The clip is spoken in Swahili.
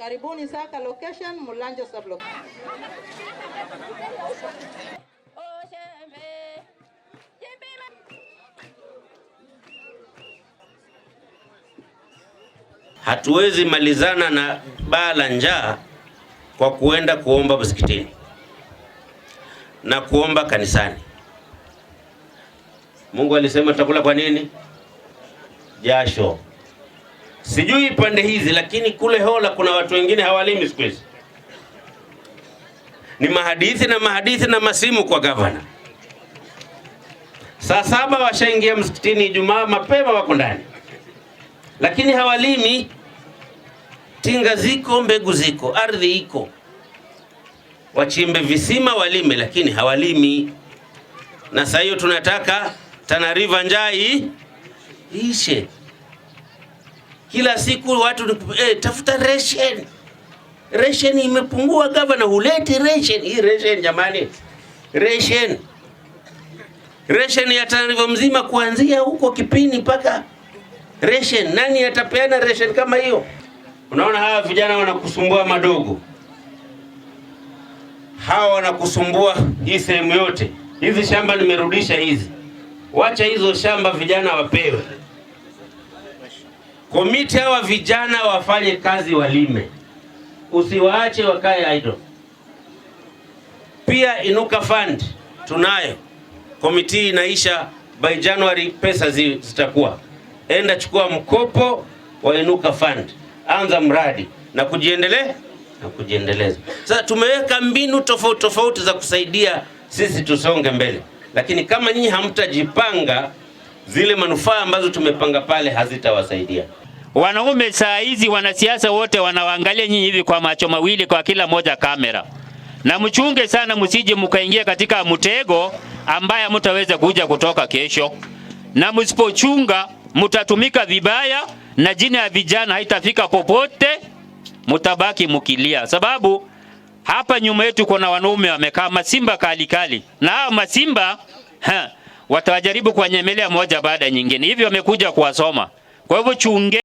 Karibuni Saka location, Mulanja sub location. Hatuwezi malizana na baa la njaa kwa kuenda kuomba msikitini na kuomba kanisani. Mungu alisema tutakula kwa nini? Jasho. Sijui pande hizi, lakini kule Hola kuna watu wengine hawalimi siku hizi. Ni mahadithi na masimu kwa gavana. Saa 7 washaingia msikitini Ijumaa mapema, wako ndani, lakini hawalimi. Tinga ziko, mbegu ziko, ardhi iko, wachimbe visima walime, lakini hawalimi. Na sasa hiyo tunataka Tana River njaa ishe. Kila siku watu tafuta ration. Ration imepungua, gavana huleti ration. Hii ration jamani, ration ya Tana River mzima kuanzia huko Kipini mpaka ration. Nani atapeana ration kama hiyo? Unaona hawa vijana wanakusumbua madogo. Hawa wanakusumbua hii sehemu yote. Hizi shamba nimerudisha hizi. Wacha hizo shamba vijana wapewe. Komiti hawa vijana wafanye kazi, walime. Usiwaache wakae idle. Pia Inuka Fund tunayo. Komiti inaisha by January, pesa zitakuwa. Enda chukua mkopo wa Inuka Fund. Anza mradi na kujiendeleza. Sasa tumeweka mbinu tofauti za kusaidia sisi tusonge mbele. Lakini kama nyinyi hamtajipanga, zile manufaa ambazo tumepanga pale hazitawasaidia. Wanaume saa hizi wanasiasa wote wanawaangalia nyinyi hivi kwa macho mawili, kwa kila moja kamera. Na mchunge sana msije mkaingia katika mtego ambaye mtaweza kuja kutoka kesho. Na msipochunga mtatumika vibaya na jina ya vijana haitafika popote, mtabaki mkilia. Sababu hapa nyuma yetu kuna wanaume wamekaa masimba kali. Na hao masimba watawajaribu kuwanyemelea moja baada nyingine. Hivi wamekuja kuwasoma. Kwa hivyo chunge